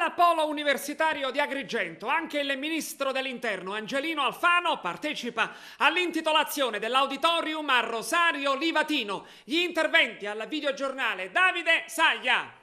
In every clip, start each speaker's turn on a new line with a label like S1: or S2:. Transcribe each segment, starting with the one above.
S1: Al Polo Universitario di Agrigento anche il ministro dell'Interno Angelino Alfano partecipa all'intitolazione dell'auditorium a Rosario Livatino. Gli interventi al videogiornale Davide Saglia.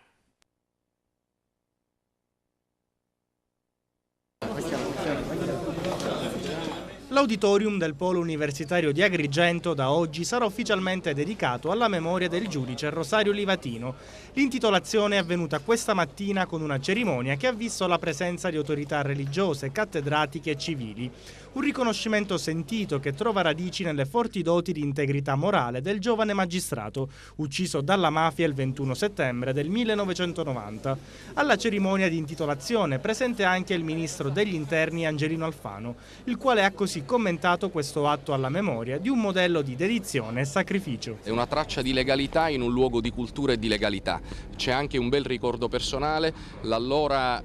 S2: L'auditorium del Polo Universitario di Agrigento da oggi sarà ufficialmente dedicato alla memoria del giudice Rosario Livatino. L'intitolazione è avvenuta questa mattina con una cerimonia che ha visto la presenza di autorità religiose, cattedratiche e civili. Un riconoscimento sentito che trova radici nelle forti doti di integrità morale del giovane magistrato, ucciso dalla mafia il 21 settembre del 1990. Alla cerimonia di intitolazione presente anche il ministro degli Interni Angelino Alfano, il quale ha così commentato questo atto alla memoria di un modello di dedizione e sacrificio.
S3: È una traccia di legalità in un luogo di cultura e di legalità. C'è anche un bel ricordo personale, l'allora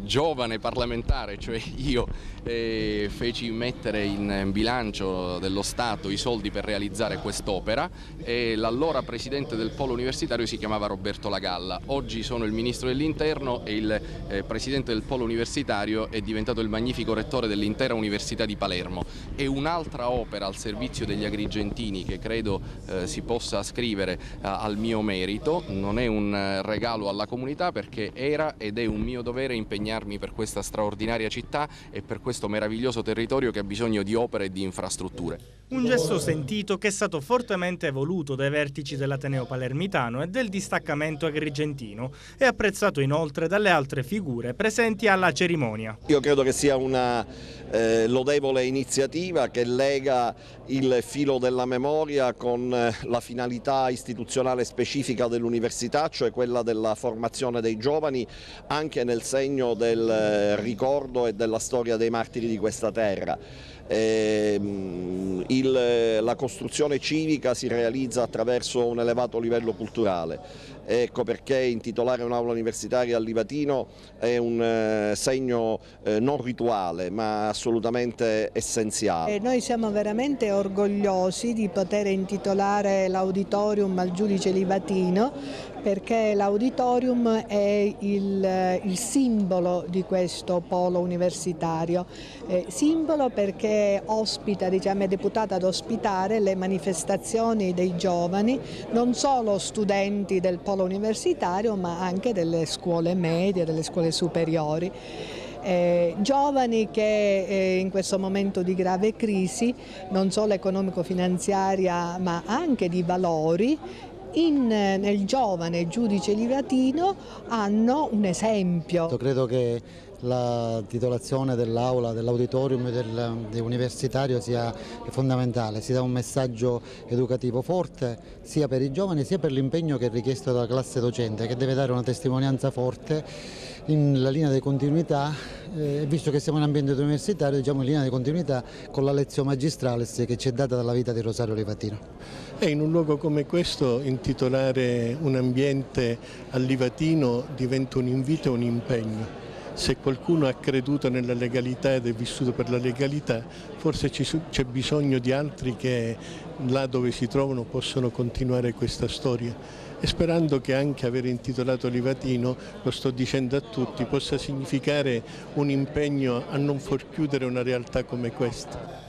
S3: giovane parlamentare, cioè io, feci mettere in bilancio dello Stato i soldi per realizzare quest'opera e l'allora presidente del Polo Universitario si chiamava Roberto Lagalla. Oggi sono il ministro dell'Interno e il presidente del Polo Universitario è diventato il magnifico rettore dell'intera Università di Palermo. È un'altra opera al servizio degli agrigentini che credo si possa ascrivere al mio merito. Non è un regalo alla comunità perché era ed è un mio dovere impegnarmi per questa straordinaria città e per questo meraviglioso territorio che ha bisogno di opere e di infrastrutture.
S2: Un gesto sentito che è stato fortemente voluto dai vertici dell'Ateneo palermitano e del distaccamento agrigentino e apprezzato inoltre dalle altre figure presenti alla cerimonia.
S4: Io credo che sia una lodevole iniziativa che lega il filo della memoria con la finalità istituzionale specifica dell'università, cioè quella della formazione dei giovani anche nel segno del ricordo e della storia dei martiri di questa terra. La costruzione civica si realizza attraverso un elevato livello culturale. Ecco perché intitolare un'aula universitaria a Livatino è un segno non rituale ma assolutamente essenziale.
S5: Noi siamo veramente orgogliosi di poter intitolare l'auditorium al giudice Livatino perché l'auditorium è il simbolo di questo polo universitario, simbolo perché ospita, diciamo, è deputata ad ospitare le manifestazioni dei giovani, non solo studenti del polo universitario ma anche delle scuole medie, delle scuole superiori. Giovani che in questo momento di grave crisi, non solo economico-finanziaria ma anche di valori, nel giovane giudice Livatino hanno un esempio.
S6: Credo che la titolazione dell'aula, dell'auditorium universitario sia fondamentale, si dà un messaggio educativo forte sia per i giovani sia per l'impegno che è richiesto dalla classe docente, che deve dare una testimonianza forte in la linea di continuità, visto che siamo in ambiente universitario, diciamo in linea di continuità con la Lectio Magistralis che ci è data dalla vita di Rosario Livatino.
S7: E in un luogo come questo intitolare un ambiente al Livatino diventa un invito e un impegno. Se qualcuno ha creduto nella legalità ed è vissuto per la legalità, forse c'è bisogno di altri che là dove si trovano possono continuare questa storia. E sperando che anche aver intitolato Livatino, lo sto dicendo a tutti, possa significare un impegno a non far chiudere una realtà come questa.